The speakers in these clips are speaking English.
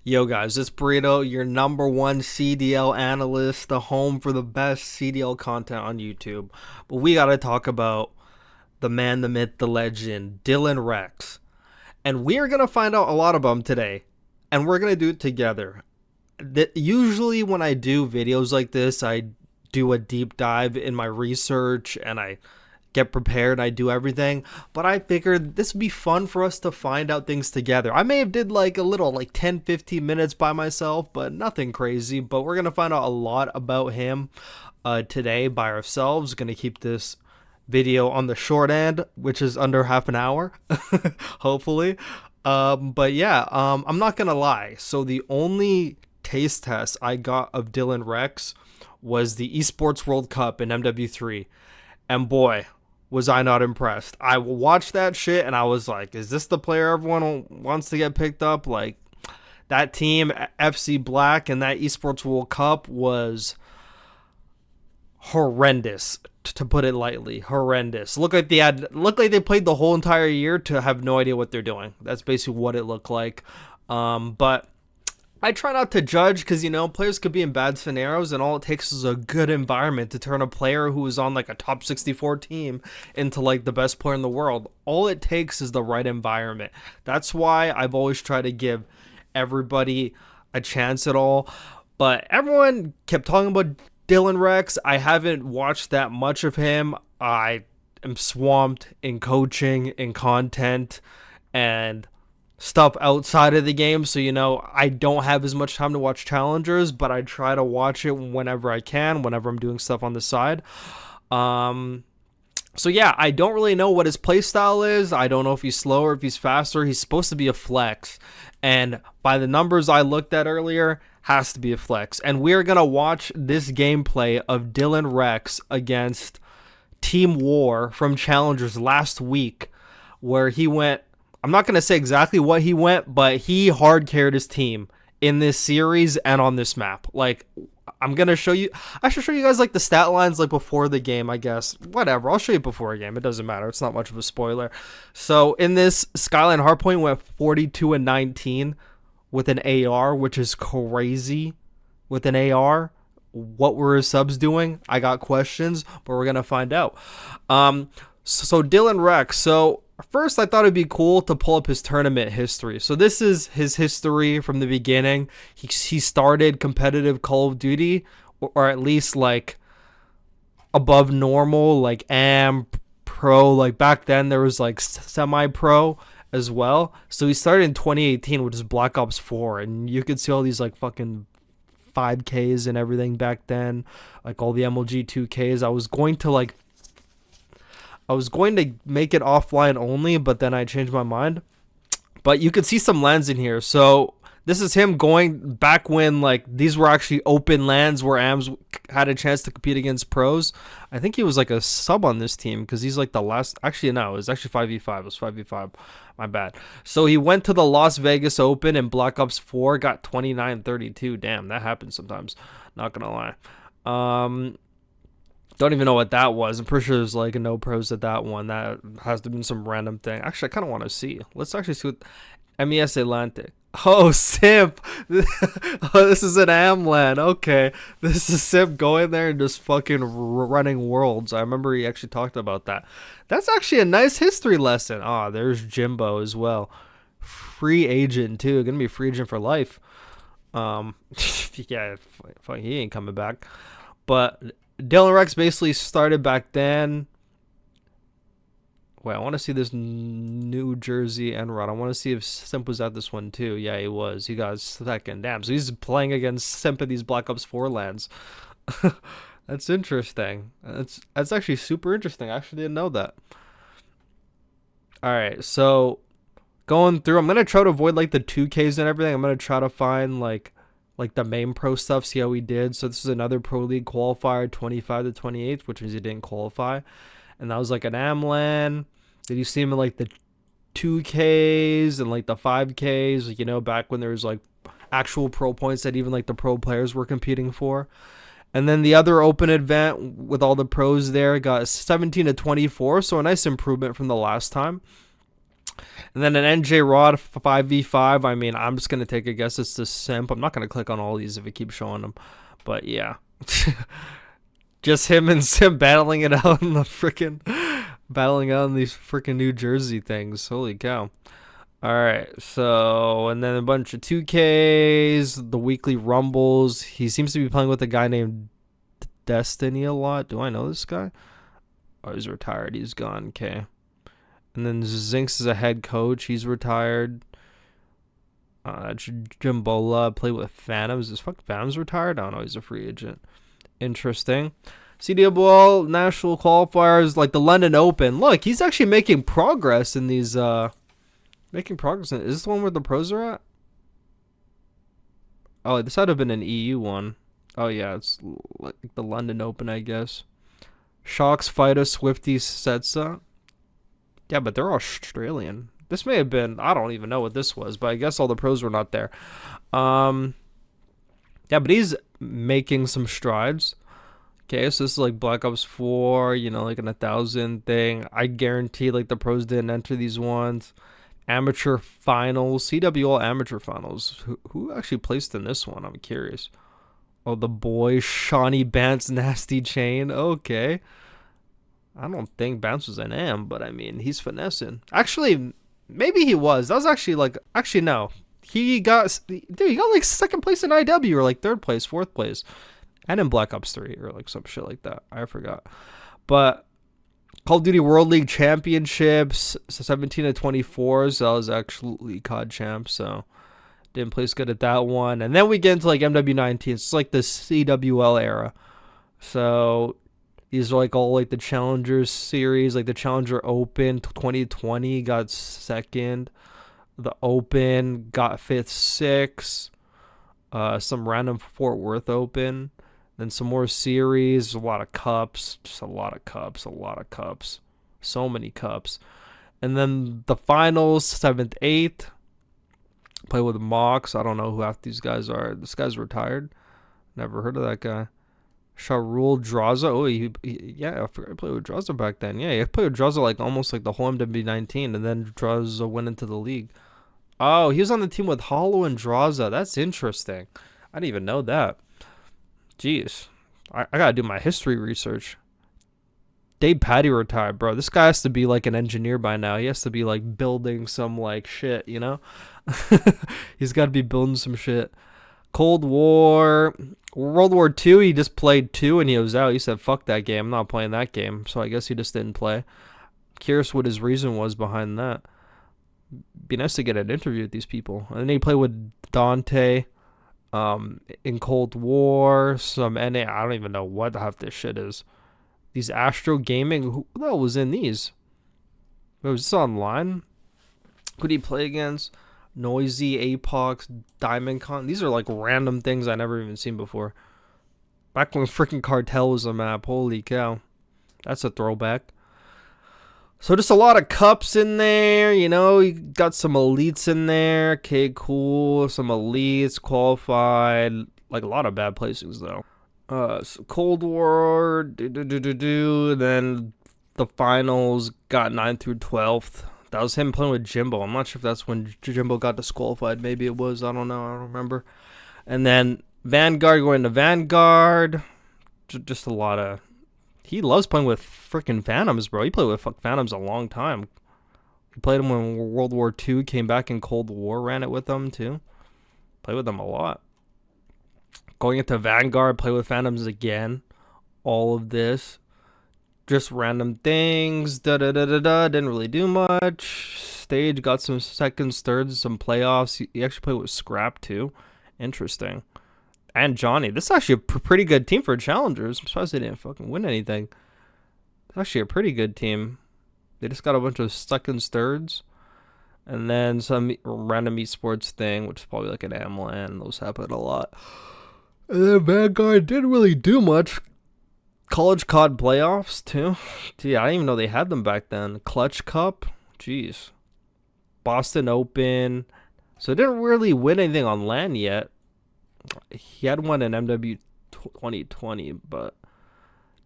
Yo guys, it's Burrito, your number one CDL analyst, the home for the best CDL content on YouTube. But we gotta talk about the man, the myth, the legend, DillonWrecks. And we are gonna find out a lot about him today. And we're gonna do it together. Usually when I do videos like this, I do a deep dive in my research and I get prepared, I do everything, but I figured this would be fun for us to find out things together. I may have did like a little, like 10-15 minutes by myself, but nothing crazy. But we're gonna find out a lot about him today by ourselves. Gonna keep this video on the short end, which is under half an hour hopefully. But yeah, I'm not gonna lie, so the only taste test I got of DillonWrecks was the Esports World Cup in MW3, and boy, was I not impressed. I watched that shit and I was like, is this the player everyone wants to get picked up? Like, that team, FC Black, and that Esports World Cup was horrendous, to put it lightly. Horrendous. Looked like they played the whole entire year to have no idea what they're doing. That's basically what it looked like. But I try not to judge because, players could be in bad scenarios and all it takes is a good environment to turn a player who is on like a top 64 team into like the best player in the world. All it takes is the right environment. That's why I've always tried to give everybody a chance at all. But everyone kept talking about DillonWrecks. I haven't watched that much of him. I am swamped in coaching, in content, and stuff outside of the game, so I don't have as much time to watch challengers, but I try to watch it whenever I can, whenever I'm doing stuff on the side. So yeah, I don't really know what his playstyle is. I don't know if he's slower, if he's faster. He's supposed to be a flex, and by the numbers I looked at earlier, has to be a flex. And we're gonna watch this gameplay of DillonWrecks against Team War from Challengers last week, where he went, I'm not going to say exactly what he went, but he hard carried his team in this series and on this map. Like, I'm going to show you, I should show you guys like the stat lines like before the game, I guess. Whatever, I'll show you before a game. It doesn't matter. It's not much of a spoiler. So in this, Skyline hardpoint went 42-19 with an AR, which is crazy with an AR. What were his subs doing? I got questions, but we're going to find out. So DillonWrecks, so first, I thought it'd be cool to pull up his tournament history. So this is his history from the beginning. He started competitive Call of Duty, or at least like above normal, like pro. Like back then, there was like semi-pro as well. So he started in 2018, which is Black Ops 4, and you could see all these like fucking 5Ks and everything back then, like all the MLG 2Ks. I was going to make it offline only, but then I changed my mind. But you could see some lands in here. So this is him going back when like these were actually open lands where AMs had a chance to compete against pros. I think he was like a sub on this team because he's like the last. Actually, no, it was actually 5v5. It was 5v5. My bad. So he went to the Las Vegas Open in Black Ops 4, got 29-32. Damn, that happens sometimes. Not gonna lie. Don't even know what that was. I'm pretty sure there's like a no pros at that one. That has to be some random thing. Actually, I kind of want to see. Let's actually see what MES Atlantic. Oh, Simp. Oh, this is an Amlan. Okay. This is Simp going there and just fucking running worlds. I remember he actually talked about that. That's actually a nice history lesson. Oh, there's Jimbo as well. Free agent too. Gonna be a free agent for life. Yeah, he ain't coming back. But DillonWrecks basically started back then. Wait, I want to see this New Jersey end run. I want to see if Simp was at this one too. Yeah, he was. He got second. Damn, so he's playing against Simp in these Black Ops 4 lands. That's interesting. That's actually super interesting. I actually didn't know that. Alright, so going through, I'm going to try to avoid like the 2Ks and everything. I'm going to try to find like the main pro stuff, see how he did. So this is another Pro League qualifier, 25-28, which means he didn't qualify. And that was like an Amlan. Did you see him in like the 2Ks and like the 5Ks, back when there was like actual pro points that even like the pro players were competing for. And then the other open event with all the pros there got 17-24, so a nice improvement from the last time. And then an NJ Rod 5v5. I mean, I'm just going to take a guess it's the Simp. I'm not going to click on all these if it keeps showing them. But yeah. Just him and Simp battling it out in the freaking... Battling out in these freaking New Jersey things. Holy cow. Alright, so... And then a bunch of 2Ks. The weekly Rumbles. He seems to be playing with a guy named Destiny a lot. Do I know this guy? Oh, he's retired. He's gone. Okay. And then Zinx is a head coach. He's retired. Jimbola played with Phantoms. Is fuck Phantoms retired? I don't know. He's a free agent. Interesting. CDL national qualifiers like the London Open. Look, he's actually making progress in these. Making progress. Is this the one where the pros are at? Oh, this had to have been an EU one. Oh yeah, it's like the London Open, I guess. Shocks, Fighter, Swifty, Setsa. Yeah, but they're Australian. This may have been, I don't even know what this was, but I guess all the pros were not there. Yeah, but he's making some strides. Okay, so this is like Black Ops 4, you know, like an 1,000 thing. I guarantee like the pros didn't enter these ones. Amateur finals, CWL amateur finals. Who actually placed in this one? I'm curious. Oh, the boy, Shawnee Bance, Nasty Chain. Okay. I don't think Bounce was an M, but I mean, he's finessing. Actually, maybe he was. That was actually like, actually, no. He got, dude, he got like second place in IW or like third place, fourth place. And in Black Ops 3 or like some shit like that. I forgot. But Call of Duty World League Championships, 17 to 24. So that was actually COD champ. So didn't place good at that one. And then we get into like MW19. It's like the CWL era. So these are like all like the Challengers series, like the Challenger Open 2020 got second. The Open got fifth, sixth. Some random Fort Worth Open. Then some more series, a lot of cups, just a lot of cups. So many cups. And then the finals, 7th, 8th. Play with Mox. I don't know who half these guys are. This guy's retired. Never heard of that guy. Sharul Draza. Oh, yeah, I forgot I played with Draza back then. Yeah, I played with Draza like almost like the whole MW19, and then Draza went into the league. Oh, he was on the team with Hollow and Draza. That's interesting. I didn't even know that. Jeez. I gotta do my history research. Dave Patty retired, bro. This guy has to be like an engineer by now. He has to be like building some like shit, you know? He's got to be building some shit. Cold War, World War II, he just played 2 and he was out. He said, fuck that game. I'm not playing that game. So I guess he just didn't play. Curious what his reason was behind that. Be nice to get an interview with these people. And then he played with Dante in Cold War. Some NA. I don't even know what half this shit is. These Astro Gaming. Who the hell was in these? Was this online? Who did he play against? Noisy, Apox, Diamond Con. These are like random things I never even seen before. Back when freaking Cartel was a map. Holy cow. That's a throwback. So just a lot of cups in there, you know. You got some elites in there. Okay, cool. Some elites qualified. Like a lot of bad placings though. So Cold War. Then the finals got 9th through 12th. That was him playing with Jimbo. I'm not sure if that's when Jimbo got disqualified. Maybe it was. I don't know. I don't remember. And then Vanguard going to Vanguard. Just a lot of... He loves playing with freaking Phantoms, bro. He played with Phantoms a long time. He played them when World War II came back in Cold War. Ran it with them, too. Played with them a lot. Going into Vanguard, play with Phantoms again. All of this. Just random things. Didn't really do much. Stage got some seconds, thirds, some playoffs. He actually played with Scrap too. Interesting. And Johnny. This is actually a pretty good team for Challengers. I'm surprised they didn't fucking win anything. It's actually a pretty good team. They just got a bunch of seconds, thirds. And then some random esports thing, which is probably like an AMLAN. Those happen a lot. And then Vanguard didn't really do much. College COD playoffs, too. Gee, I didn't even know they had them back then. Clutch Cup. Jeez. Boston Open. So didn't really win anything on LAN yet. He had one in MW 2020, but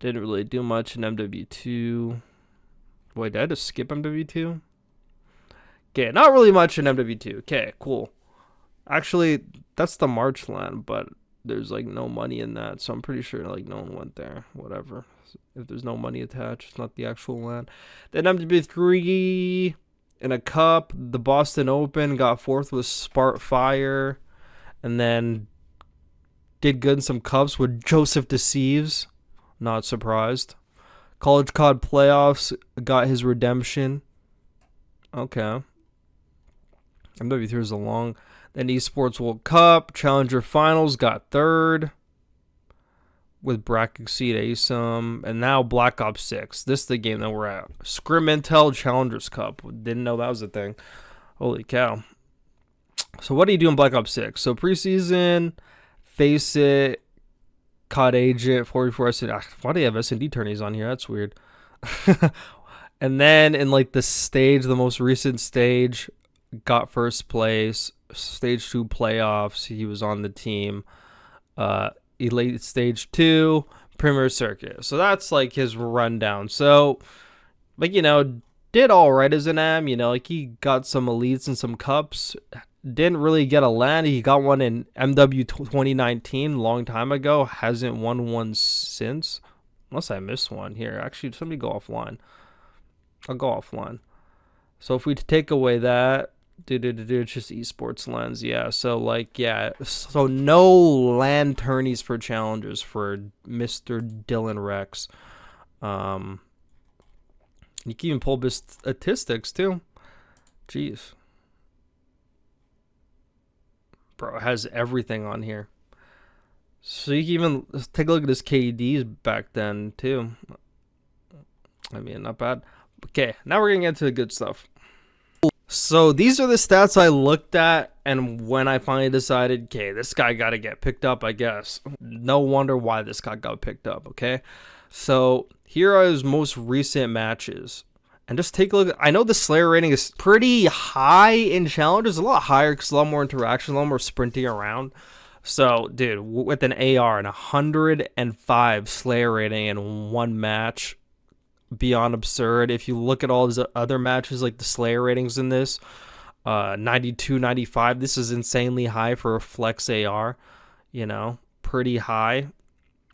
didn't really do much in MW2. Wait, did I just skip MW2? Okay, not really much in MW2. Okay, cool. Actually, that's the March land, but there's like no money in that, so I'm pretty sure like no one went there. Whatever. If there's no money attached, it's not the actual land. Then MW3 in a cup, the Boston Open got fourth with Spark Fire, and then did good in some cups with Joseph Deceives. Not surprised. College COD playoffs got his redemption. Okay. MW3 was a long. Then Esports World Cup, Challenger Finals got third with Bracket Exceed ASUM, and now Black Ops 6. This is the game that we're at. Scrim Intel Challengers Cup. Didn't know that was a thing. Holy cow. So what do you do in Black Ops 6? So preseason, Face It, COD Agent, 44 SND. Why do they have SND tourneys on here? That's weird. And then in like the stage, the most recent stage, got first place. Stage 2 playoffs, he was on the team. Elite Stage 2, Premier Circuit. So that's like his rundown. So, like, you know, did all right as an M. You know, like he got some elites and some cups. Didn't really get a land. He got one in MW 2019, long time ago. Hasn't won one since. Unless I missed one here. Actually, somebody go offline. I'll go offline. So if we take away that, it's just esports lens. Yeah, so like, yeah, so no land tourneys for challengers for Mr. DillonWrecks. You can even pull his statistics too. Jeez, bro, it has everything on here. So you can even take a look at his KDs back then too. I mean, not bad. Okay, now we're gonna get into the good stuff. So these are the stats I looked at, and when I finally decided, okay, this guy got to get picked up, I guess. No wonder why this guy got picked up, okay? So here are his most recent matches. And just take a look. I know the Slayer rating is pretty high in Challengers, a lot higher because a lot more interaction, a lot more sprinting around. So, dude, with an AR and 105 Slayer rating in one match, beyond absurd. If you look at all his other matches, like the Slayer ratings in this, 92, 95, this is insanely high for a flex AR, you know, pretty high.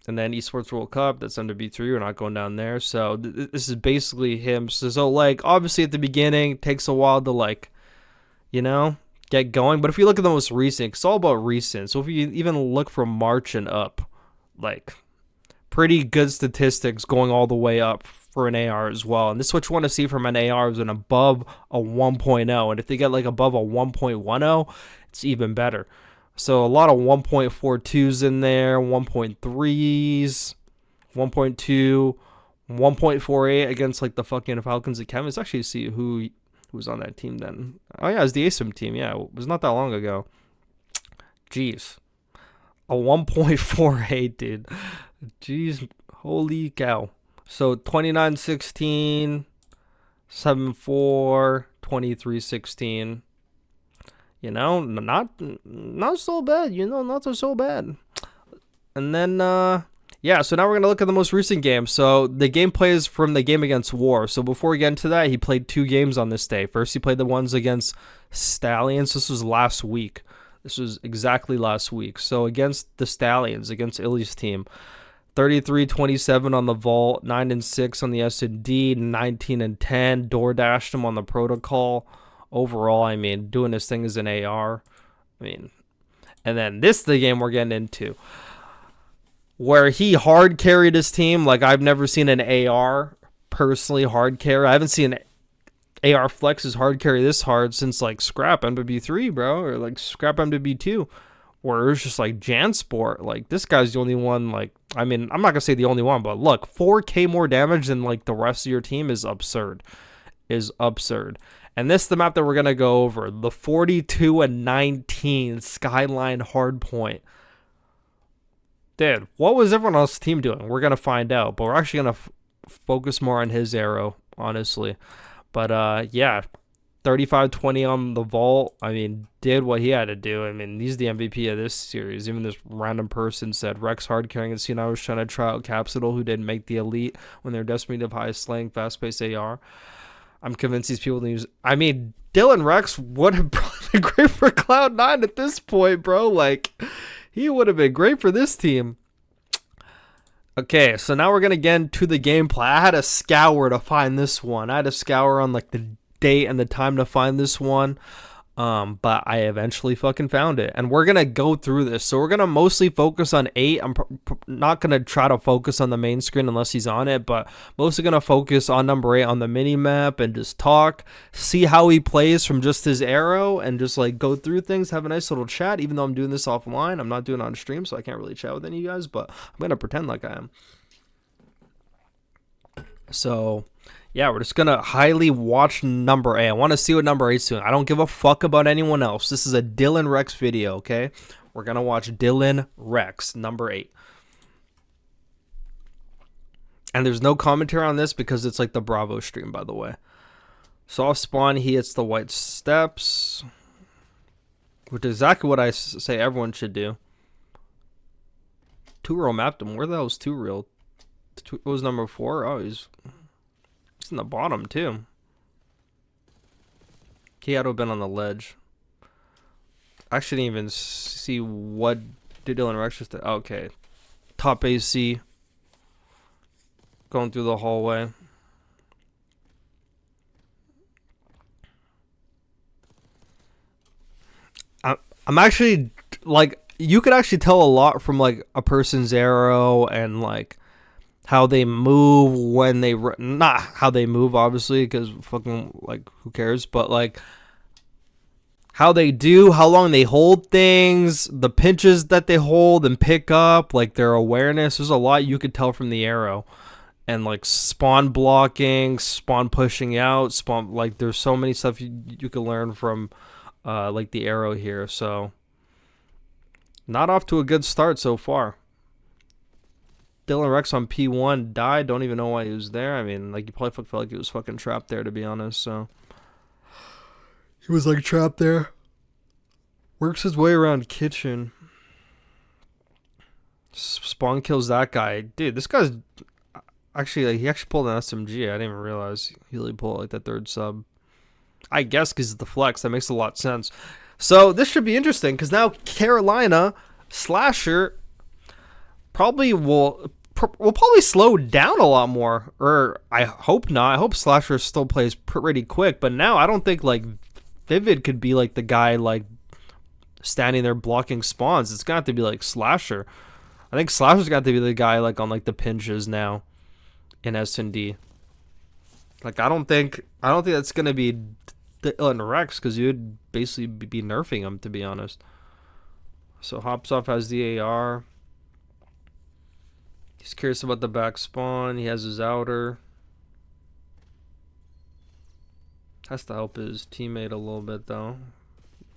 And then Esports World Cup, that's MW3, we're not going down there. So this is basically him. So like, obviously at the beginning, it takes a while to like, you know, get going. But if you look at the most recent, it's all about recent. So if you even look from March and up, like, pretty good statistics going all the way up for an AR as well. And this is what you want to see from an AR is an above a 1.0. And if they get like above a 1.10, it's even better. So a lot of 1.42s in there, 1.3s, 1.2, 1.48 against like the fucking Falcons Academy. Let's actually see who was on that team then. Oh yeah, it was the ASUM team. Yeah, it was not that long ago. Jeez. A 1.48, dude. Jeez, holy cow. So 29-16, 7-4, 23-16. You know, not so bad. You know, not so bad. And then, yeah, so now we're going to look at the most recent game. So the gameplay is from the game against War. So before we get into that, he played 2 games on this day. First, he played the ones against Stallions. This was last week. This was exactly last week. So against the Stallions, against Illy's team, 33-27 on the Vault, 9-6 on the SND, 19-10. Door dashed him on the Protocol. Overall, I mean, doing this thing as an AR. I mean, and then this is the game we're getting into, where he hard carried his team. Like, I've never seen an AR personally hard carry. I haven't seen AR flexes hard carry this hard since like Scrap MW3, bro, or like Scrap MW2, where it's just like Jansport. Like, this guy's the only one. Like, I mean, I'm not gonna say the only one, but look, 4K more damage than like the rest of your team is absurd. And this is the map that we're gonna go over, the 42-19 Skyline Hardpoint. Dude, what was everyone else's team doing? We're gonna find out, but we're actually gonna focus more on his arrow, honestly. But yeah, 35-20 on the Vault. I mean, did what he had to do. I mean, he's the MVP of this series. Even this random person said Rex hard carrying and I was trying to try out Capsule, who didn't make the elite when they're desperate of high slang, fast-paced AR. I'm convinced these people use. I mean, DillonWrecks would have probably been great for Cloud9 at this point, bro. Like, he would have been great for this team. Okay, so now we're gonna get into the gameplay. I had to scour to find this one. I had to scour on like the date and the time to find this one. But I eventually fucking found it, and we're gonna go through this. So we're gonna mostly focus on 8. I'm not gonna try to focus on the main screen unless he's on it, but mostly gonna focus on number 8 on the mini map and just talk, see how he plays from just his arrow, and just like go through things, have a nice little chat. Even though I'm doing this offline, I'm not doing it on stream, so I can't really chat with any of you guys, but I'm gonna pretend like I am. So yeah, we're just gonna highly watch number 8. I want to see what number 8's doing. I don't give a fuck about anyone else. This is a DillonWrecks video, okay? We're gonna watch DillonWrecks number 8. And there's no commentary on this because it's like the Bravo stream, by the way. Soft spawn, he hits the white steps, which is exactly what I say everyone should do. 2-Real mapped him. Where the hell is 2-Real? What was number 4? Oh, he's in the bottom too. He had to have been on the ledge. I shouldn't even see what did DillonWrecks just. Okay, top AC. Going through the hallway. I'm actually like, you could actually tell a lot from like a person's arrow and like how they move when they not how they move, obviously, because fucking like who cares, but like how they do, how long they hold things, the pinches that they hold and pick up, like their awareness. There's a lot you could tell from the arrow, and like spawn blocking, spawn pushing out, spawn, like there's so many stuff you could learn from like the arrow here. So not off to a good start so far. DillonWrecks on P1 died. Don't even know why he was there. I mean, like, you probably felt like he was fucking trapped there, to be honest. So he was like trapped there. Works his way around kitchen. Spawn kills that guy. Dude, this guy's actually, like, he actually pulled an SMG. I didn't even realize he really pulled like that 3rd sub. I guess because it's the flex. That makes a lot of sense. So this should be interesting because now Carolina Slasher probably will probably slow down a lot more, or I hope not. I hope Slasher still plays pretty quick, but now I don't think like Vivid could be like the guy like standing there blocking spawns. It's got to be like Slasher. I think Slasher's got to be the guy like on like the pinches now in SnD. Like I don't think that's gonna be DillonWrecks because you'd basically be nerfing him, to be honest. So hops off has the AR. He's curious about the back spawn. He has his outer. Has to help his teammate a little bit, though.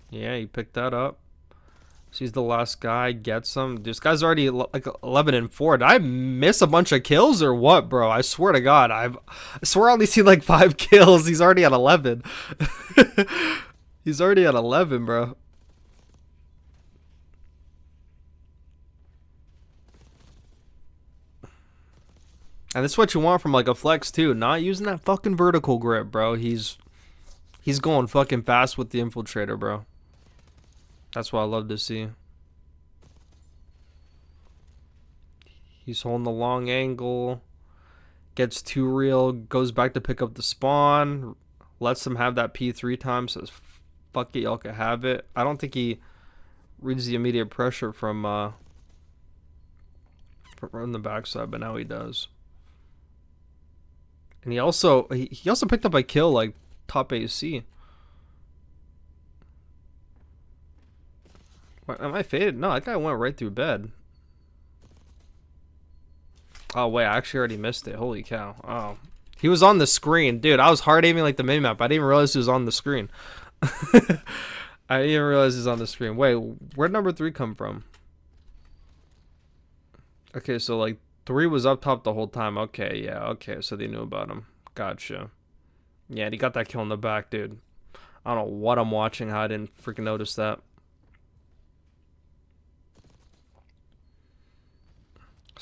Yeah, he picked that up. So he's the last guy. Gets him. This guy's already like 11 and 4. Did I miss a bunch of kills or what, bro? I swear to God. I swear I only seen like 5 kills. He's already at 11. He's already at 11, bro. And this is what you want from like a flex too. Not using that fucking vertical grip, bro. He's going fucking fast with the infiltrator, bro. That's what I love to see. He's holding the long angle. Gets 2-Real. Goes back to pick up the spawn. Lets him have that P3 time. Says, fuck it, y'all can have it. I don't think he reads the immediate pressure from the backside, but now he does. And he also picked up a kill like top AC. What, am I faded? No, that guy went right through bed. Oh wait, I actually already missed it. Holy cow. Oh. He was on the screen. Dude, I was hard aiming like the minimap. I didn't even realize he was on the screen. I didn't even realize he was on the screen. Wait, where'd number 3 come from? Okay, so like 3 was up top the whole time. Okay, yeah, okay, so they knew about him. Gotcha. Yeah, and he got that kill in the back, dude. I don't know what I'm watching, how I didn't freaking notice that.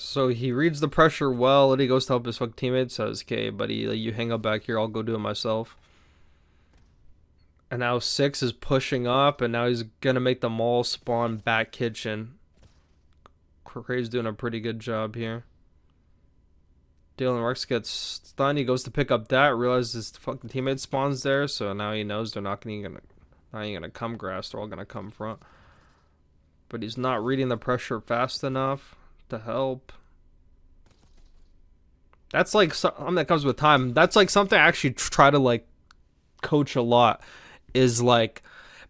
So he reads the pressure well, and he goes to help his fuck teammate. Says, "Okay, buddy, like, you hang up back here. I'll go do it myself." And now 6 is pushing up, and now he's gonna make the mall spawn back kitchen. Cray's doing a pretty good job here. DillonWrecks gets stunned. He goes to pick up that, realizes his fucking teammate spawns there, so now he knows they're not gonna come grass. They're all gonna come front. But he's not reading the pressure fast enough to help. That's like something that comes with time. That's like something I actually try to like coach a lot, is like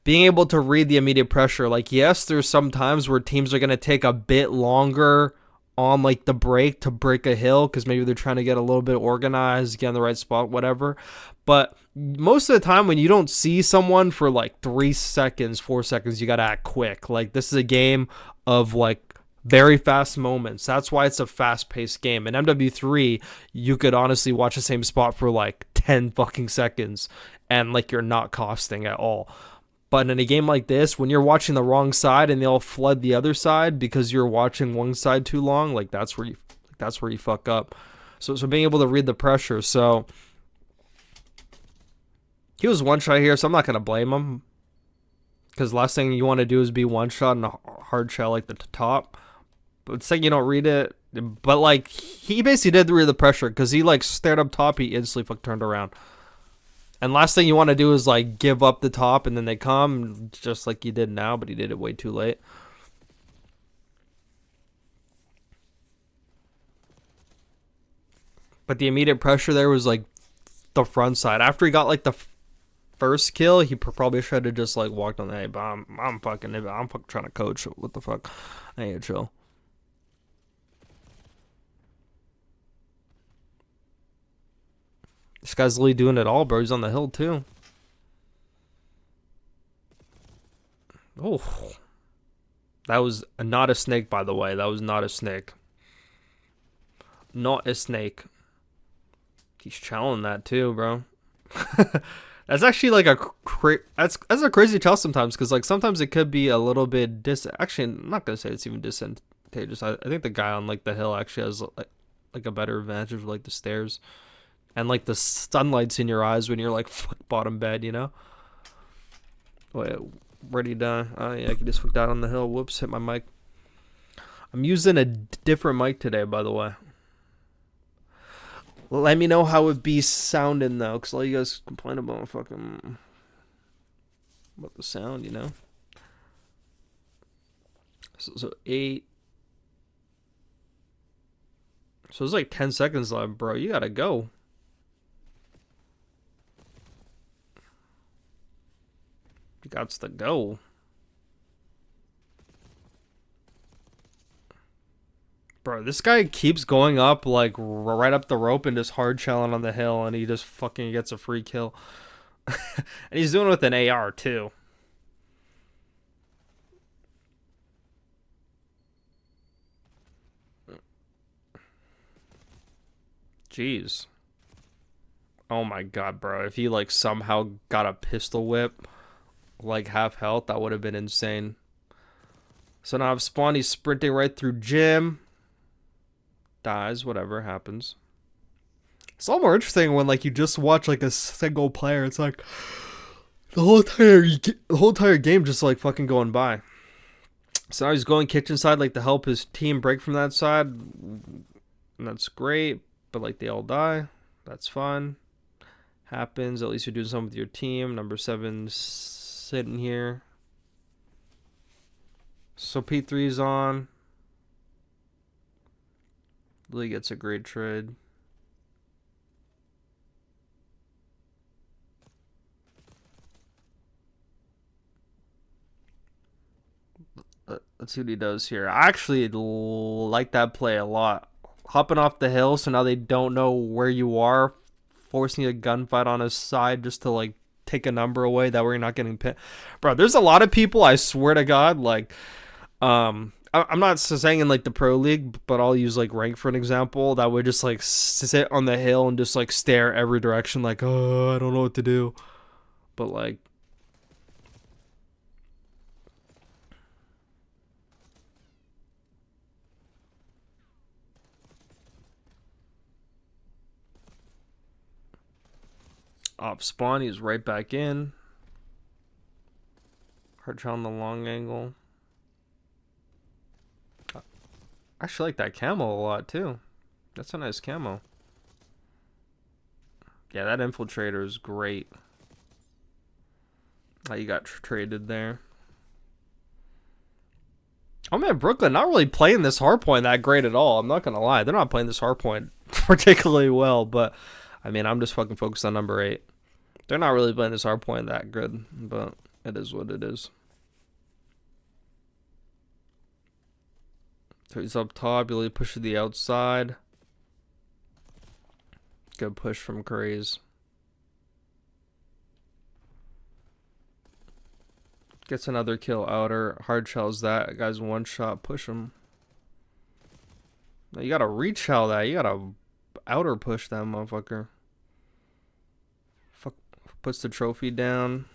being able to read the immediate pressure. Like, yes, there's some times where teams are going to take a bit longer on like the break to break a hill because maybe they're trying to get a little bit organized, get in the right spot, whatever. But most of the time when you don't see someone for like 3 seconds, 4 seconds, you got to act quick. Like, this is a game of like very fast moments. That's why it's a fast-paced game. In MW3, you could honestly watch the same spot for like 10 fucking seconds and like you're not costing at all. But in a game like this, when you're watching the wrong side and they all flood the other side because you're watching one side too long, like that's where you fuck up. So being able to read the pressure. So he was one shot here, so I'm not gonna blame him, because the last thing you want to do is be one shot in a hard shot like the top. But saying you don't read it, but like he basically did read the pressure because he like stared up top, he instantly fuck turned around. And last thing you want to do is like give up the top and then they come, just like you did now, but he did it way too late. But the immediate pressure there was like the front side. After he got like the first kill, he probably should have just like walked on the, hey, but I'm fucking trying to coach. What the fuck? I ain't chill. This guy's literally doing it all, bro. He's on the hill too. Oh, that was not a snake, by the way. That was not a snake. Not a snake. He's challenging that too, bro. That's actually like that's a crazy tell sometimes, because like sometimes it could be a little bit actually, I'm not gonna say it's even disadvantageous. I think the guy on like the hill actually has like a better advantage of like the stairs and like the sunlight's in your eyes when you're like fuck bottom bed, you know. Wait, where'd he die? Oh yeah, I can just fuck that on the hill. Whoops, hit my mic. I'm using a different mic today, by the way. Let me know how it be sounding though, because all you guys complain about fucking about the sound, you know. So 8. So it's like 10 seconds left, bro. You gotta go. You got to go. Bro, this guy keeps going up like right up the rope and just hard challenging on the hill, and he just fucking gets a free kill. And he's doing it with an AR too. Jeez. Oh my god, bro. If he like somehow got a pistol whip like half health, that would have been insane. So now I've spawned, he's sprinting right through gym. Dies, whatever happens. It's all more interesting when like you just watch like a single player. It's like the whole entire game just like fucking going by. So now he's going kitchen side like to help his team break from that side, and that's great. But like they all die. That's fun. Happens. At least you're doing something with your team. Number 7's sitting here. So P3's on. Lee gets a great trade. Let's see what he does here. I actually like that play a lot. Hopping off the hill, so now they don't know where you are, forcing a gunfight on his side just to like take a number away. That way you're not getting pinned. Bro, there's a lot of people, I swear to God, like I'm not saying in like the pro league, but I'll use like rank for an example, that would just like sit on the hill and just like stare every direction like, oh, I don't know what to do. But like, Off spawn, he's right back in. Hard shot on the long angle. I actually like that camo a lot too. That's a nice camo. Yeah, that infiltrator is great. How you got traded there. Oh man, Brooklyn not really playing this hardpoint that great at all. I'm not gonna lie, they're not playing this hardpoint particularly well. But I mean, I'm just fucking focused on number 8. They're not really playing this hardpoint that good, but it is what it is. So he's up top. Really push to the outside. Good push from Craze. Gets another kill outer. Hard shells that. Guy's one shot. Push him. You gotta reach shell that. You gotta outer push that motherfucker. Fuck. Puts the trophy down.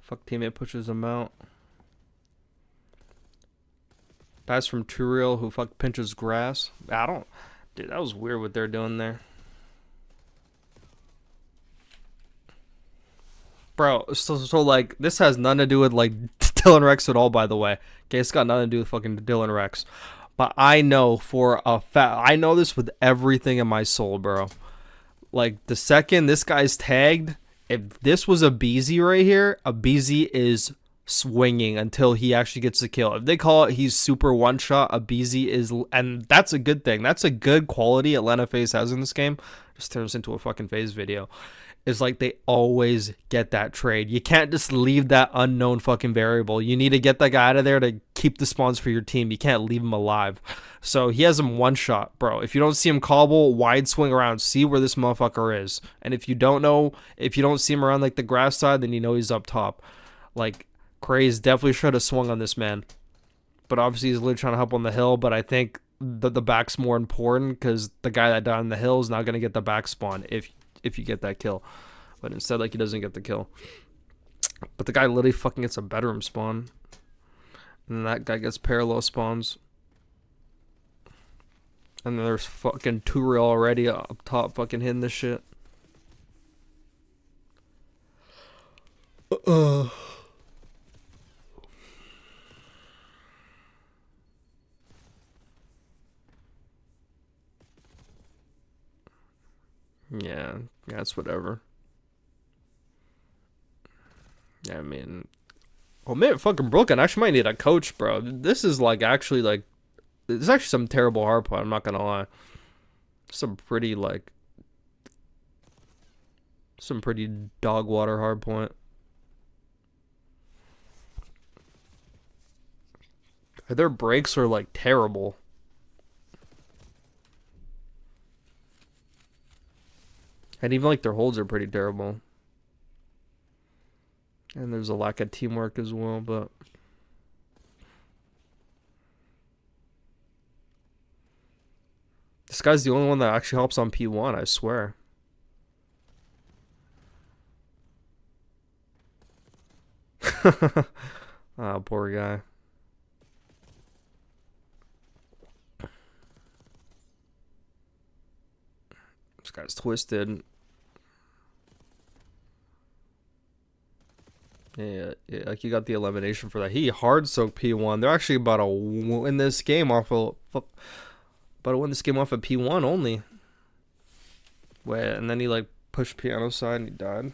Fuck teammate pushes him out. Pass from Turiel who fuck pinches grass. I don't. Dude, that was weird what they're doing there. Bro, so like, this has nothing to do with, like, DillonWrecks at all, by the way. Okay, it's got nothing to do with fucking DillonWrecks. But I know for a fact, I know this with everything in my soul, bro. Like, the second this guy's tagged, if this was a BZ right here, a BZ is swinging until he actually gets the kill. If they call it he's super one-shot, a BZ is, and that's a good thing. That's a good quality Atlanta FaZe has in this game. Just turns into a fucking FaZe video. Is like they always get that trade. You can't just leave that unknown fucking variable. You need to get that guy out of there to keep the spawns for your team. You can't leave him alive. So he has him one shot, bro. If you don't see him cobble, wide swing around, see where this motherfucker is. And if you don't know, if you don't see him around like the grass side, then you know he's up top. Like, Craze definitely should have swung on this man. But obviously he's literally trying to help on the hill, but I think the back's more important because the guy that died on the hill is not going to get the back spawn if you get that kill. But instead, like, he doesn't get the kill. But the guy literally fucking gets a bedroom spawn. And that guy gets parallel spawns. And then there's fucking Turiel already up top fucking hitting this shit. Yeah, that's whatever. Yeah, I mean, oh man, fucking Brooklyn actually might need a coach, bro. This is like actually like, there's actually some terrible hardpoint. I'm not gonna lie. Some pretty like, some pretty dog water hardpoint. Their breaks are like terrible. And even like their holds are pretty terrible. And there's a lack of teamwork as well, but this guy's the only one that actually helps on P1, I swear. Oh, poor guy. This guy's twisted. Yeah, like you got the elimination for that. He hard soaked P1. They're actually about to win this game off of P1 only. Wait, and then he like pushed piano side and he died.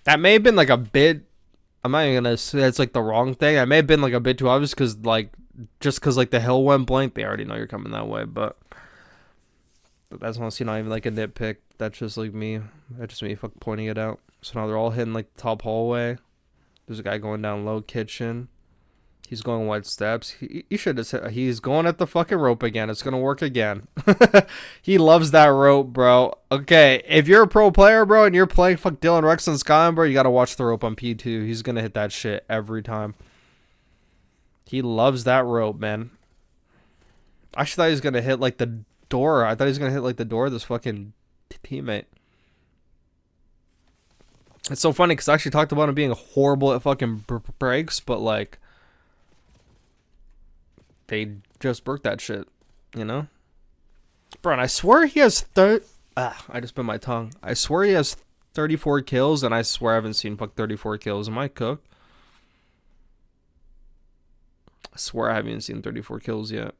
That may have been like a bit. I'm not even gonna say it's like the wrong thing. That may have been like a bit too obvious because like just because like the hill went blank, they already know you're coming that way. But that's honestly not even like a nitpick. That's just like me. That's just me pointing it out. So now they're all hitting like the top hallway. There's a guy going down low kitchen. He's going wide steps. He should have said he's going at the fucking rope again. It's gonna work again. He loves that rope, bro. Okay, if you're a pro player, bro, and you're playing fuck DillonWrecks and Skyline, bro, you gotta watch the rope on P2. He's gonna hit that shit every time. He loves that rope, man. I actually thought he was gonna hit like the door. I thought he was gonna hit like the door of this fucking teammate. It's so funny because I actually talked about him being horrible at fucking breaks, but like they just broke that shit, you know? Bro, and I swear he has I just bit my tongue. I swear he has 34 kills, and I swear I haven't seen fuck 34 kills. Am I cooked? I swear I haven't even seen 34 kills yet.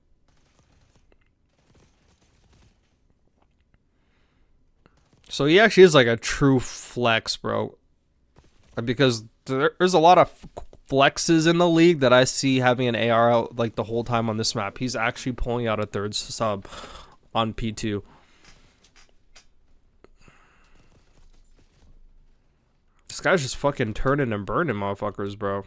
So he actually is like a true flex, bro. Because there's a lot of flexes in the league that I see having an AR out like the whole time on this map. He's actually pulling out a third sub on P2. This guy's just fucking turning and burning motherfuckers, bro.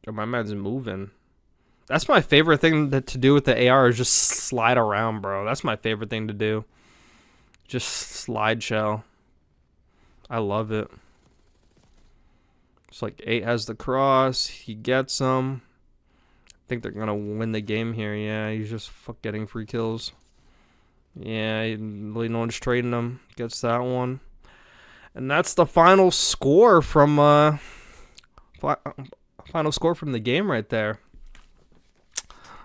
My man's moving. That's my favorite thing to do with the AR is just slide around, bro. That's my favorite thing to do. Just slide shell. I love it. It's like 8 has the cross. He gets them. I think they're going to win the game here. Yeah, he's just getting free kills. Yeah, really no one's trading him. Gets that one. And that's the final score from the game right there.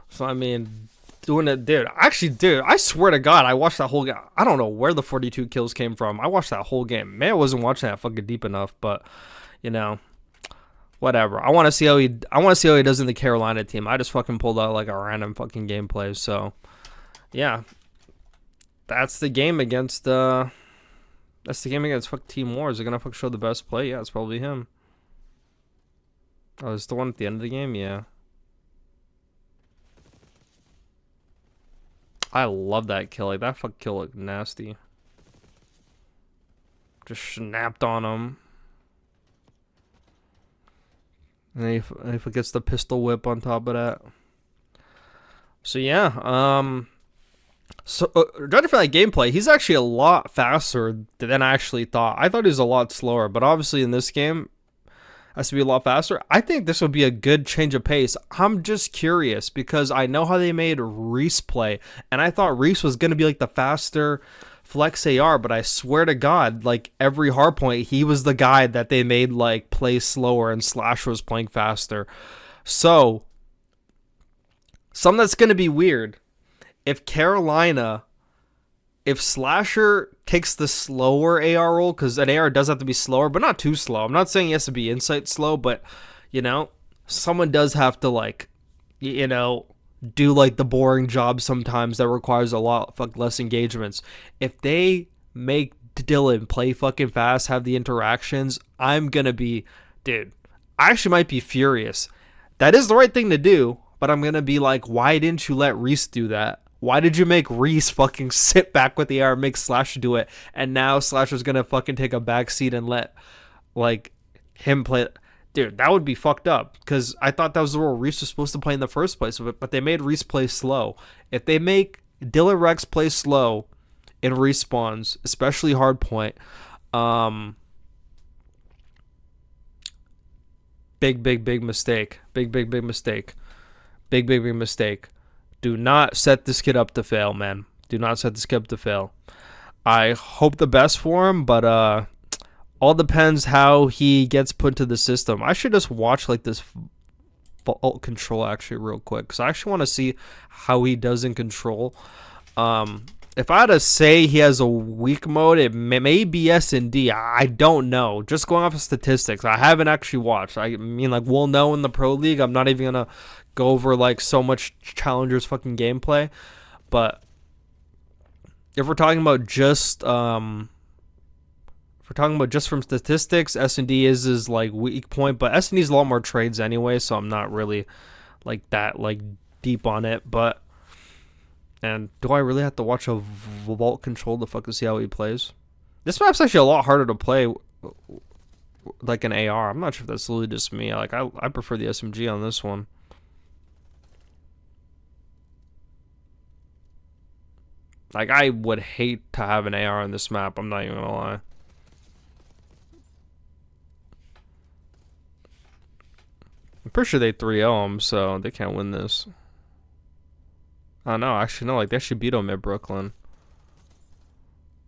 So, I mean, doing it, dude. Actually, dude, I swear to God, I watched that whole game. I don't know where the 42 kills came from. I watched that whole game. Man, I wasn't watching that fucking deep enough, but, you know, whatever. I want to see how he does in the Carolina team. I just fucking pulled out like a random fucking gameplay. So, yeah, that's the game against fuck Team Wars. They're gonna fuck show the best play. Yeah, it's probably him. Oh, it's the one at the end of the game. Yeah. I love that kill. Like, that fuck kill looked nasty. Just snapped on him. And if it gets the pistol whip on top of that. So, yeah. Judging for that gameplay, he's actually a lot faster than I actually thought. I thought he was a lot slower. But obviously in this game, has to be a lot faster. I think this would be a good change of pace. I'm just curious because I know how they made Reese play, and I thought Reese was going to be like the faster flex AR, but I swear to God, like every hardpoint, he was the guy that they made like play slower and Slash was playing faster. So, something that's going to be weird. If Slasher takes the slower AR role, because an AR does have to be slower, but not too slow. I'm not saying he has to be insight slow, but, you know, someone does have to, like, you know, do, like, the boring job sometimes that requires a lot less engagements. If they make Dillon play fucking fast, have the interactions, I'm gonna be, dude, I actually might be furious. That is the right thing to do, but I'm gonna be like, why didn't you let Reese do that? Why did you make Reese fucking sit back with the AR and make Slash do it? And now Slasher's gonna fucking take a back seat and let, like, him play. Dude, that would be fucked up. Because I thought that was the role Reese was supposed to play in the first place. But they made Reese play slow. If they make DillonWrecks play slow in respawns, especially hardpoint, big mistake. Big mistake. Big mistake. Do not set this kid up to fail, man. Do not set this kid up to fail. I hope the best for him, but all depends how he gets put to the system. I should just watch like this Vault Control actually real quick, because I actually want to see how he does in Control. If I had to say he has a weak mode, it may be SnD. I don't know. Just going off of statistics, I haven't actually watched. I mean, like, we'll know in the Pro League. I'm not even gonna go over like so much Challengers fucking gameplay, but if we're talking about just from statistics, SnD is like weak point, but SnD is a lot more trades anyway, so I'm not really like that like deep on it. But and do I really have to watch a Vault Control to fucking see how he plays? This map's actually a lot harder to play like an AR. I'm not sure if that's really just me. Like I prefer the SMG on this one. Like, I would hate to have an AR on this map. I'm not even gonna lie. I'm pretty sure they 3-0 him, so they can't win this. Oh, no. Actually, no. Like, they actually beat him at Brooklyn.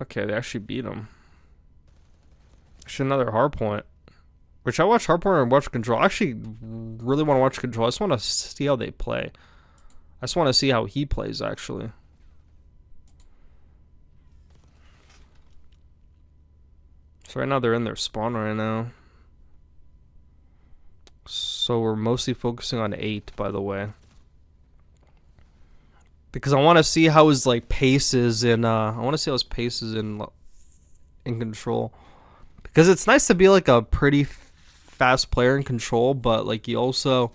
Okay, they actually beat him. Actually, another hard point. Which I watch hard point or watch control. I actually really want to watch control. I just want to see how they play. I just want to see how he plays, actually. So right now they're in their spawn right now. So we're mostly focusing on 8, by the way. Because I want to see how his like pace is in I want to see how his pace is in control. Because it's nice to be like a pretty fast player in control, but like you also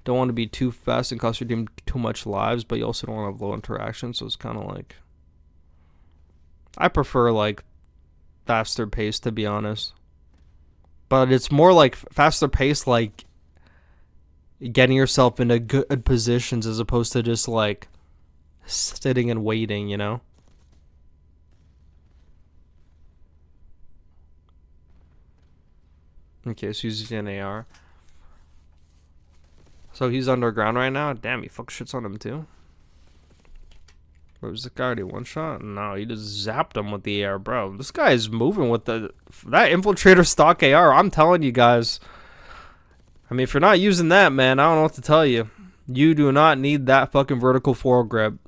don't want to be too fast and cost your team too much lives, but you also don't want to have low interaction, so it's kind of like I prefer like faster pace, to be honest. But it's more like faster pace, like getting yourself into good positions as opposed to just like sitting and waiting, you know? Okay, so he's using an AR. So he's underground right now? Damn, he fuck shits on him too. Bro, was the guy already one shot? No, he just zapped him with the AR, bro. This guy is moving with that infiltrator stock AR. I'm telling you guys. I mean, if you're not using that, man, I don't know what to tell you. You do not need that fucking vertical foregrip.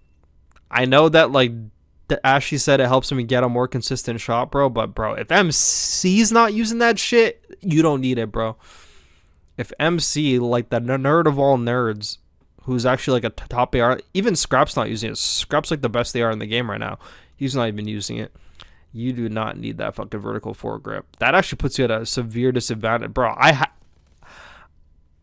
I know that, like, Ashley said it helps him get a more consistent shot, bro. But, bro, if MC's not using that shit, you don't need it, bro. If MC, like the nerd of all nerds, who's actually like a top AR, even Scrap's not using it. Scrap's like the best AR in the game right now. He's not even using it. You do not need that fucking vertical foregrip. That actually puts you at a severe disadvantage, bro.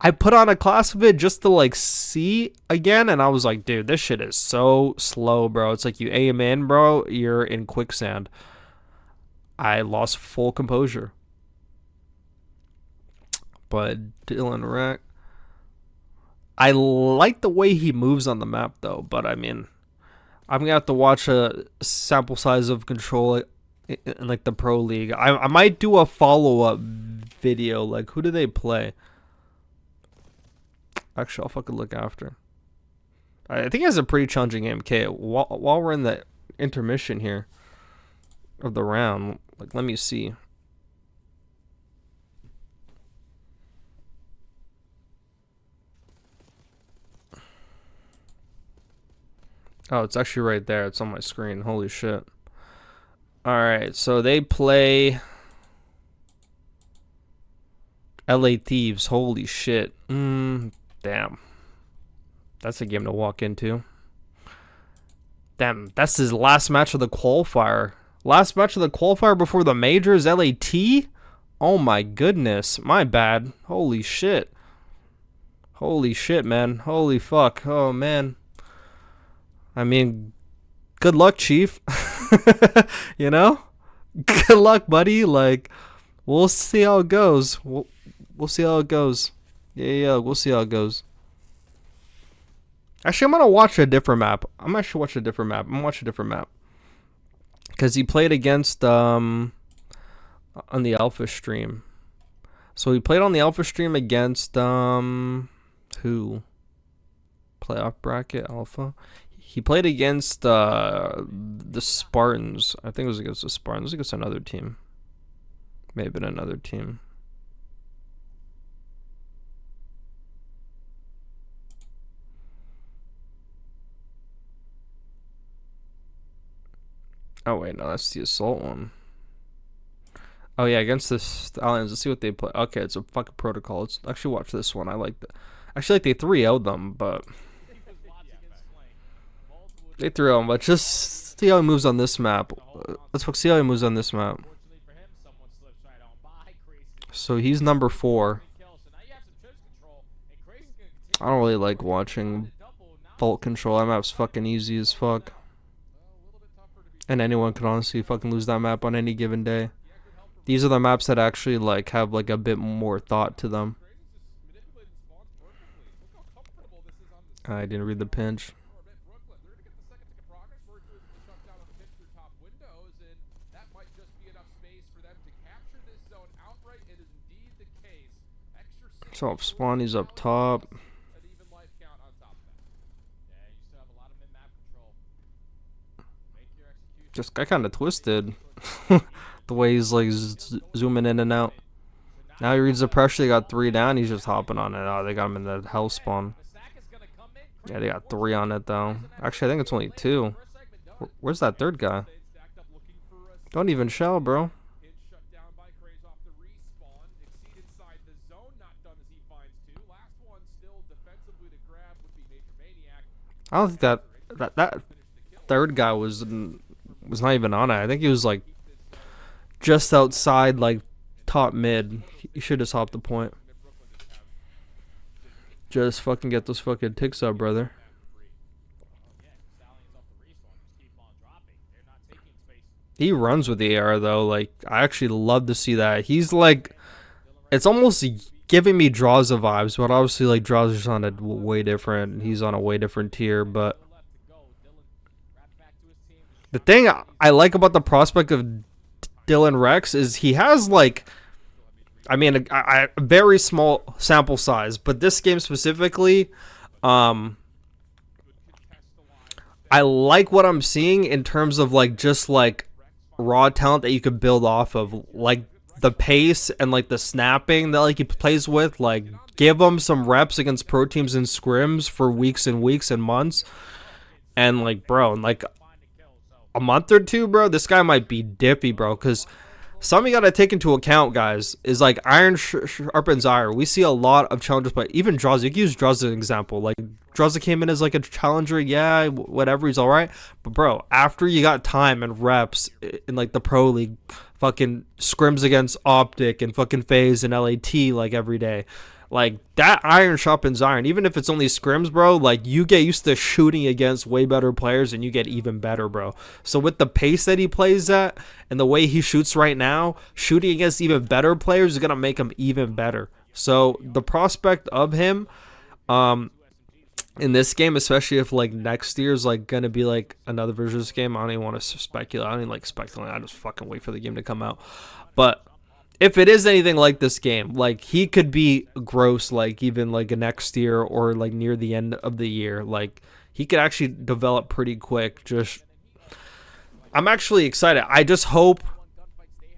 I put on a class of it just to like see again, and I was like, dude, this shit is so slow, bro. It's like you aim in, bro, you're in quicksand. I lost full composure. But DillonWreck, I like the way he moves on the map, though. But I mean, I'm gonna have to watch a sample size of control in like the pro league. I might do a follow-up video. Like, who do they play? Actually, I'll fucking look after. I think he has a pretty challenging game. Okay, while we're in the intermission here of the round, like, let me see. Oh, it's actually right there. It's on my screen. Holy shit. Alright, so they play LA Thieves. Holy shit. Damn. That's a game to walk into. Damn, that's his last match of the qualifier. Last match of the qualifier before the majors, LAT? Oh my goodness. My bad. Holy shit. Holy shit, man. Holy fuck. Oh, man. I mean, good luck, Chief. You know? Good luck, buddy. Like, we'll see how it goes. We'll see how it goes. Yeah, we'll see how it goes. Actually, I'm gonna watch a different map. I'm gonna watch a different map. Because he played against on the Alpha stream. So he played on the Alpha stream against who? Playoff bracket Alpha. He played against the Spartans. I think it was against the Spartans. It was against another team. Maybe another team. Oh, wait, no, that's the assault one. Oh, yeah, against the Stallions. Let's see what they play. Okay, it's a fucking protocol. Let's actually watch this one. I like that. Actually, like, they 3-0'd them, but... They threw him, but just see how he moves on this map. Let's see how he moves on this map. So he's number 4. I don't really like watching vault control. That map's fucking easy as fuck. And anyone could honestly fucking lose that map on any given day. These are the maps that actually like have like a bit more thought to them. I didn't read the pinch. So off spawn, he's up top. This guy kind of twisted. The way he's like zooming in and out. Now he reads the pressure. They got 3 down. He's just hopping on it. Oh, they got him in the hell spawn. Yeah, they got 3 on it though. Actually, I think it's only 2. Where's that third guy? Don't even shell, bro. I don't think that third guy was not even on it. I think he was like just outside, like top mid. He should just hop the point. Just fucking get those fucking ticks up, brother. He runs with the air though. Like, I actually love to see that. He's like, it's almost giving me Drawza vibes, but obviously like Drawza's on a way different. He's on a way different tier. But the thing I like about the prospect of DillonWrecks is he has like, I mean, a very small sample size, but this game specifically, I like what I'm seeing in terms of like just like raw talent that you could build off of, like the pace and like the snapping that like he plays with. Like, give him some reps against pro teams and scrims for weeks and weeks and months, and like, bro, in like a month or 2, bro, this guy might be dippy, bro. Because something you gotta take into account, guys, is like iron sharpens iron. We see a lot of challengers, but even Drawza, you can use Drawza as an example. Like, Drawza came in as like a challenger, yeah, whatever, he's all right. But bro, after you got time and reps in like the pro league, fucking scrims against Optic and fucking FaZe and LAT like every day, like that iron sharpens iron. Even if it's only scrims, bro, like you get used to shooting against way better players and you get even better, bro. So with the pace that he plays at and the way he shoots right now, shooting against even better players is gonna make him even better. So the prospect of him in this game, especially if like next year's like gonna be like another version of this game, I don't even want to speculate. I don't even like speculating. I just fucking wait for the game to come out. But if it is anything like this game, like he could be gross, like even like a next year or like near the end of the year. Like he could actually develop pretty quick. Just, I'm actually excited. I just hope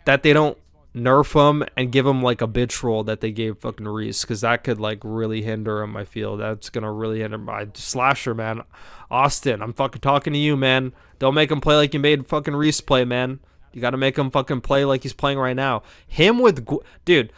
that they don't nerf him and give him like a bitch roll that they gave fucking Reese, because that could like really hinder him. I feel that's gonna really hinder my slasher, man. Austin, I'm fucking talking to you, man. Don't make him play like you made fucking Reese play, man. You gotta make him fucking play like he's playing right now. Him with dude,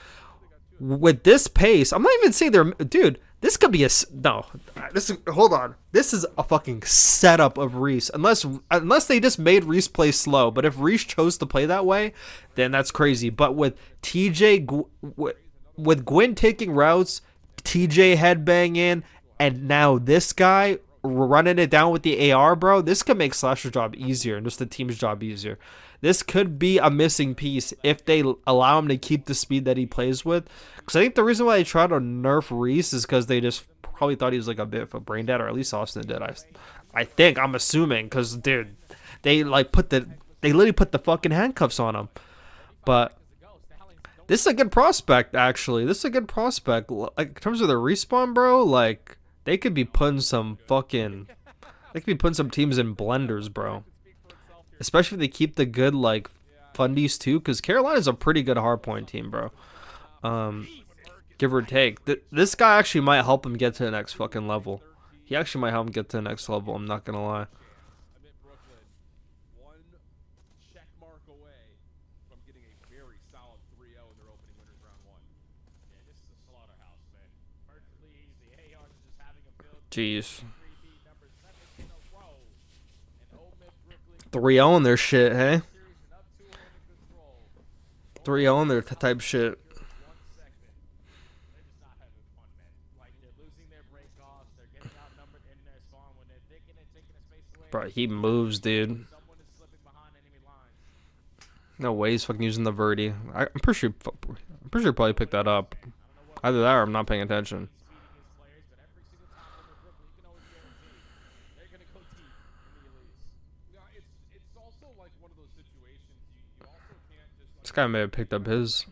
with this pace, I'm not even saying they're, dude, this could be a, no, this is, hold on, this is a fucking setup of Reese, unless they just made Reese play slow. But if Reese chose to play that way, then that's crazy. But with TJ, with Gwyn taking routes, TJ headbanging, and now this guy running it down with the AR, bro, this could make Slasher's job easier and just the team's job easier. This could be a missing piece if they allow him to keep the speed that he plays with. Because I think the reason why they tried to nerf Reese is because they just probably thought he was like a bit of a brain dead, or at least Austin did. I think, I'm assuming, because dude, they like they literally put the fucking handcuffs on him. But this is a good prospect, actually. This is a good prospect. Like, in terms of the respawn, bro, like they could be putting some fucking, they could be putting some teams in blenders, bro. Especially if they keep the good like fundies too, because Carolina's a pretty good hardpoint team, bro. Give or take. This guy actually might help him get to the next fucking level. He actually might help him get to the next level. I'm not gonna lie. Jeez. 3-0 in their shit, hey? 3-0 in their type shit. Bro, he moves, dude. No way he's fucking using the Verdi. I'm pretty sure he probably picked that up. Either that or I'm not paying attention. This guy may have picked up his.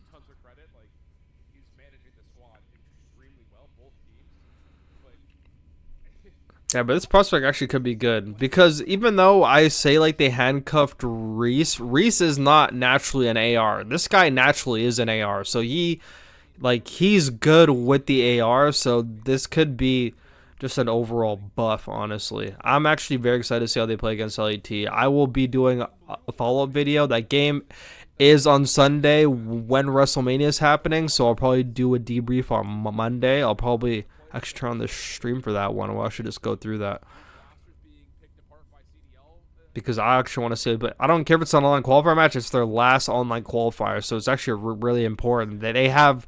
Yeah, but this prospect actually could be good because even though I say like they handcuffed Reese, Reese is not naturally an AR. This guy naturally is an AR, so he's good with the AR. So this could be just an overall buff. Honestly, I'm actually very excited to see how they play against LET. I will be doing a follow-up video. That game is on Sunday when WrestleMania is happening, so I'll probably do a debrief on Monday. I'll probably actually turn on the stream for that one. I should just go through that because I actually want to see it. But I don't care if it's an online qualifier match. It's their last online qualifier, so it's actually really important that they have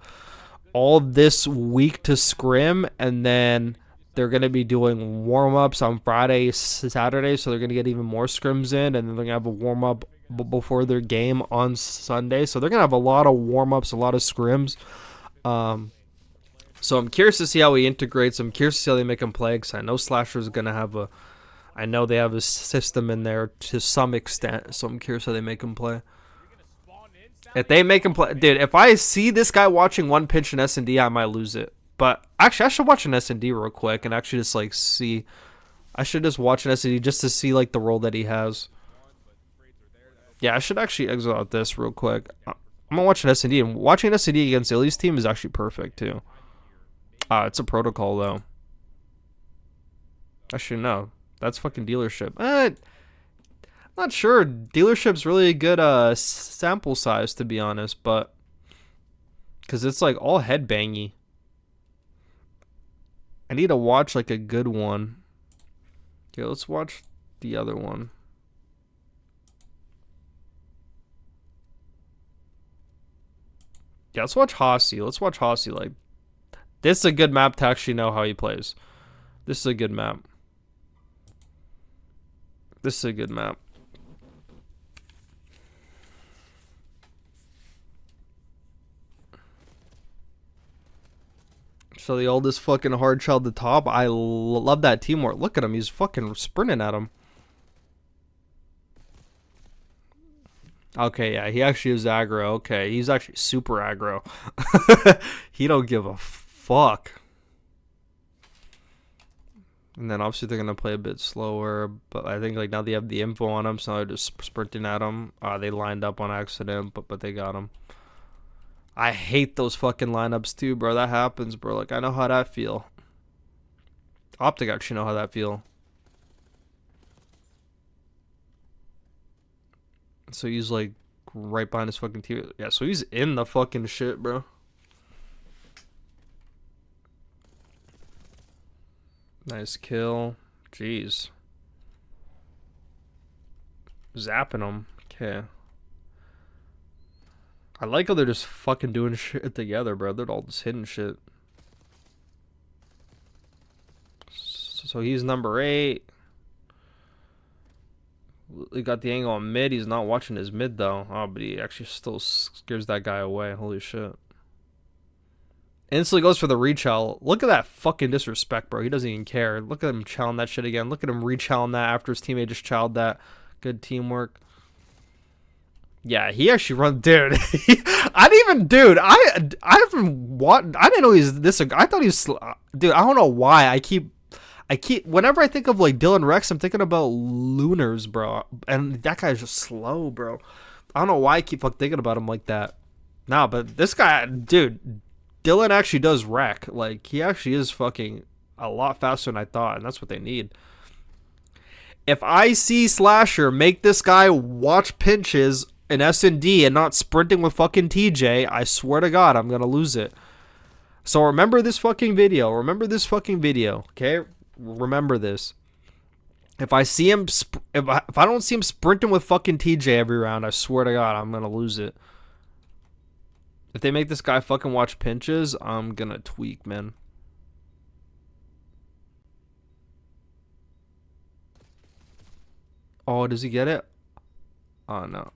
all this week to scrim, and then they're going to be doing warm-ups on Friday, Saturday, so they're going to get even more scrims in, and then they're going to have a warm-up before their game on Sunday. So they're going to have a lot of warm-ups, a lot of scrims. So I'm curious to see how he integrates. I'm curious to see how they make him play, because I know Slasher is going to have I know they have a system in there to some extent, so I'm curious how they make him play. If they make him play, dude, if I see this guy watching one pinch in SnD, I might lose it. But actually, I should watch an SnD real quick and actually just like see. I should just watch an SnD just to see like the role that he has. Yeah, I should actually exit out this real quick. I'm gonna watch an SnD, and watching an SnD against Illy's team is actually perfect too. It's a protocol though. Actually, no, that's fucking dealership. Not sure. Dealership's really a good sample size, to be honest, but because it's like all headbangy. I need to watch like a good one. Okay, let's watch the other one. Yeah, let's watch Hossie. Let's watch Hossie. Like, this is a good map to actually know how he plays. This is a good map. This is a good map. So the oldest fucking hard child at the top. I love that teamwork. Look at him. He's fucking sprinting at him. Okay, yeah, he actually is aggro. Okay, he's actually super aggro. He don't give a fuck. And then obviously they're gonna play a bit slower, but I think like now they have the info on him, so they're just sprinting at him. They lined up on accident, but they got him. I hate those fucking lineups too, bro. That happens, bro. Like, I know how that feel. Optic actually know how that feel. So he's like right behind his fucking team. Yeah, so he's in the fucking shit, bro. Nice kill. Jeez. Zapping him. Okay. I like how they're just fucking doing shit together, bro. They're all just hitting shit. So he's number 8. He got the angle on mid. He's not watching his mid, though. Oh, but he actually still scares that guy away. Holy shit. Instantly goes for the rechow. Look at that fucking disrespect, bro. He doesn't even care. Look at him chowing that shit again. Look at him rechowing that after his teammate just chowed that. Good teamwork. Yeah, he actually runs, dude. I didn't even, dude. I haven't watched. I didn't know he's this. I thought he was, dude. I don't know why. I keep. Whenever I think of like DillonWrecks, I'm thinking about Lunars, bro. And that guy's just slow, bro. I don't know why I keep thinking about him like that. Nah, but this guy, dude. Dillon actually does wreck. Like, he actually is fucking a lot faster than I thought, and that's what they need. If I see Slasher make this guy watch pinches in SnD and not sprinting with fucking TJ, I swear to God, I'm going to lose it. So remember this fucking video. Remember this fucking video, okay? Remember this. If I see him, if I don't see him sprinting with fucking TJ every round, I swear to God, I'm going to lose it. If they make this guy fucking watch pinches, I'm going to tweak, man. Oh, does he get it? Oh, no.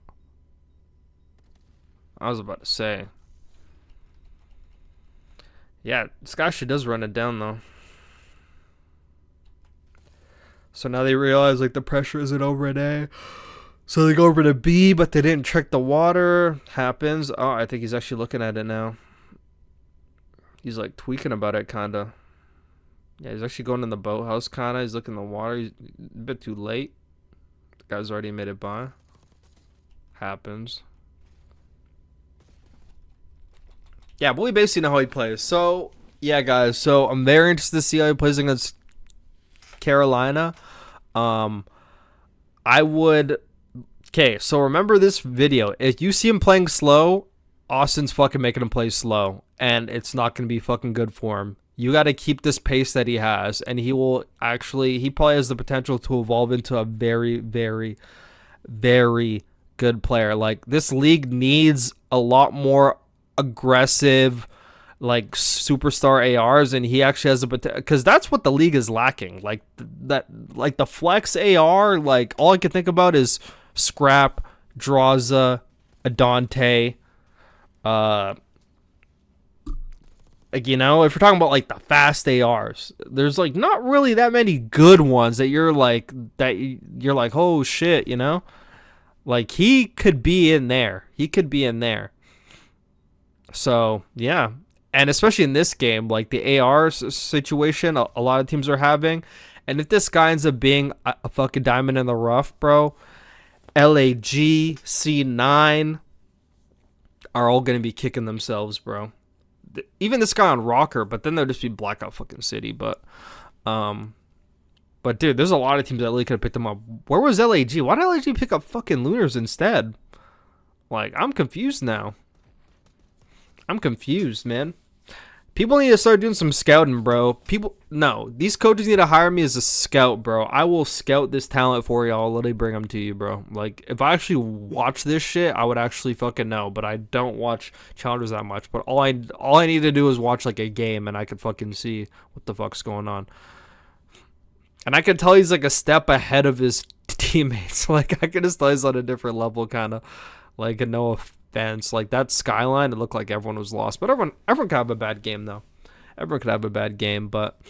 I was about to say. Yeah, this guy actually does run it down, though. So now they realize, like, the pressure isn't over at A. So they go over to B, but they didn't check the water. Happens. Oh, I think he's actually looking at it now. He's, like, tweaking about it, kind of. Yeah, he's actually going in the boathouse kind of. He's looking in the water. He's a bit too late. The guy's already made it by. Happens. Yeah, but we basically know how he plays. So, yeah, guys. So, I'm very interested to see how he plays against Carolina. I would... Okay, so remember this video. If you see him playing slow, Austin's fucking making him play slow. And it's not going to be fucking good for him. You got to keep this pace that he has. And he will actually... He probably has the potential to evolve into a very, very, very good player. Like, this league needs a lot more aggressive, like, superstar ARs, and he actually has a potential, because that's what the league is lacking. Like like the flex AR, like all I can think about is Scrap, Draza, Adante, like, you know, if you're talking about like the fast ARs, there's like not really that many good ones that you're like oh shit, you know, like he could be in there. So, yeah. And especially in this game, like the AR situation a lot of teams are having. And if this guy ends up being a fucking diamond in the rough, bro, LAG, C9 are all going to be kicking themselves, bro. Even this guy on Rocker, but then they'll just be Blackout fucking City. But dude, there's a lot of teams that really could have picked them up. Where was LAG? Why did LAG pick up fucking Lunars instead? Like, I'm confused now. I'm confused, man. People need to start doing some scouting, bro. These coaches need to hire me as a scout, bro. I will scout this talent for y'all. I'll literally bring them to you, bro. Like, if I actually watch this shit, I would actually fucking know. But I don't watch Challengers that much. But all I need to do is watch, like, a game, and I could fucking see what the fuck's going on. And I can tell he's, like, a step ahead of his teammates. Like, I can just tell he's on a different level, kind of. Like, no offense. Like, that Skyline, it looked like everyone was lost. But everyone could have a bad game, though. Everyone could have a bad game, but...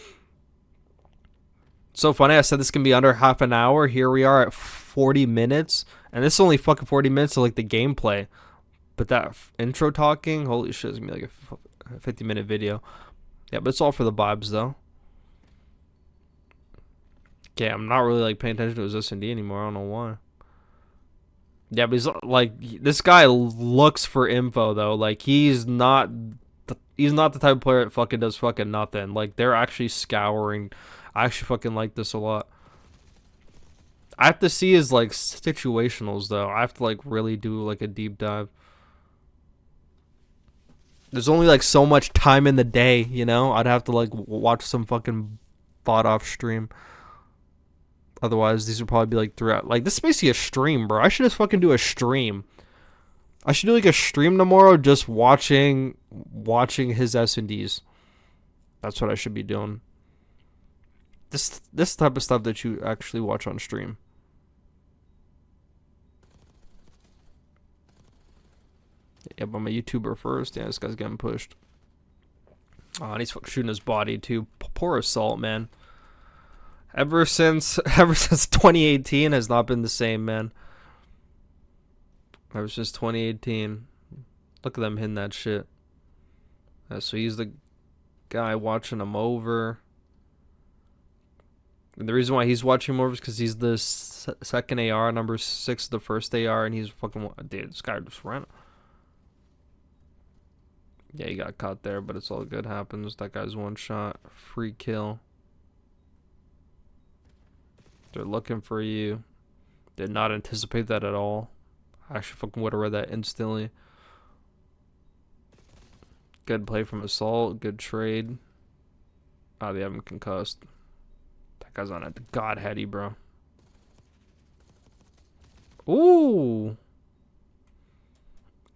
So funny, I said this can be under half an hour. Here we are at 40 minutes. And this is only fucking 40 minutes of, like, the gameplay. But that intro talking, holy shit, it's going to be like a 50-minute video. Yeah, but it's all for the vibes, though. Okay, I'm not really, like, paying attention to his SnD anymore. I don't know why. Yeah, but he's like, this guy looks for info though. Like, he's not the type of player that fucking does fucking nothing. Like, they're actually scouring. I actually fucking like this a lot. I have to see his like situationals though. I have to like really do like a deep dive. There's only like so much time in the day, you know. I'd have to like watch some fucking bot off stream. Otherwise, these would probably be like throughout. Like, this is basically a stream, bro. I should just fucking do a stream. I should do like a stream tomorrow, just watching his SnDs. That's what I should be doing. This type of stuff that you actually watch on stream. Yep, I'm a YouTuber first. Yeah, this guy's getting pushed. Oh, and he's fucking shooting his body too. Poor Assault, man. Ever since 2018 has not been the same, man. Ever since 2018. Look at them hitting that shit. So he's the guy watching him over. And the reason why he's watching him over is because he's the second AR, number 6 the first AR, and he's fucking... Dude, this guy just ran. Yeah, he got caught there, but it's all good. Happens. That guy's one shot. Free kill. They're looking for you. Did not anticipate that at all. I actually fucking would have read that instantly. Good play from Assault. Good trade. Oh, they have him concussed. That guy's on a god heady, bro. Ooh.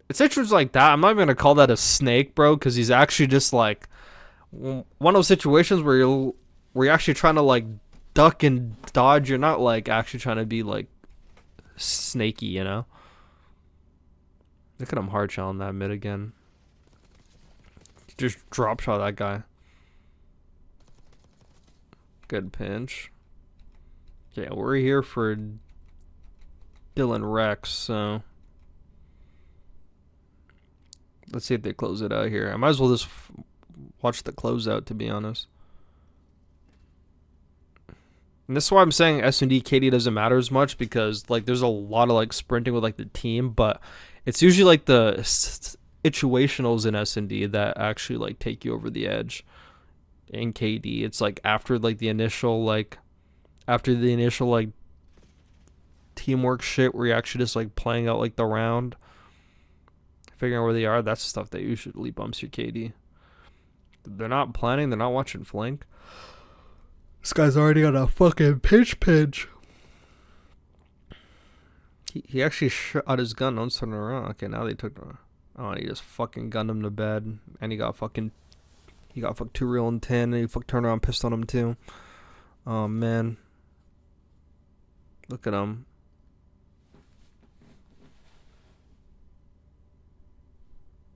It's interesting like that. I'm not even going to call that a snake, bro, because he's actually just like one of those situations where you're actually trying to like duck and dodge. You're not like actually trying to be like snaky, you know. Look at him hard shotting that mid again. Just drop shot that guy. Good pinch. Yeah, we're here for DillonWrecks, so let's see if they close it out here. I might as well just watch the closeout, to be honest. And that's why I'm saying SND KD doesn't matter as much, because like there's a lot of like sprinting with like the team, but it's usually like the situationals in SND that actually like take you over the edge. In KD, it's like after the initial like teamwork shit where you're actually just like playing out like the round, figuring out where they are. That's the stuff that usually bumps your KD. They're not planning, they're not watching flank. This guy's already got a fucking pinch. He actually shot his gun. Don't turn around. Okay, now they took. Oh, and he just fucking gunned him to bed, and he got fucked 2 real and 10, and he turned around and pissed on him too. Oh man, look at him.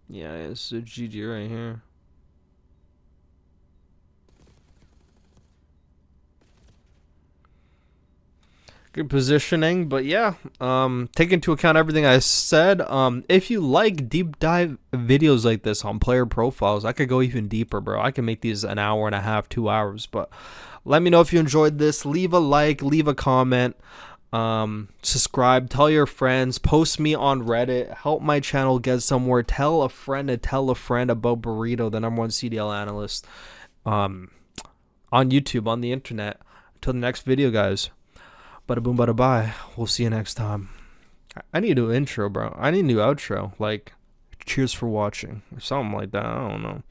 Yeah, it's a GG right here. Good positioning, but yeah, take into account everything I said. If you like deep dive videos like this on player profiles, I could go even deeper, bro. I can make these an hour and a half, 2 hours, but let me know if you enjoyed this. Leave a like, leave a comment, subscribe, tell your friends, post me on Reddit, help my channel get somewhere. Tell a friend to tell a friend about Borito, the #1 CDL analyst, on YouTube, on the internet. Until the next video, guys. Bada boom, bada bye. We'll see you next time. I need a new intro, bro. I need a new outro. Like, cheers for watching. Or something like that. I don't know.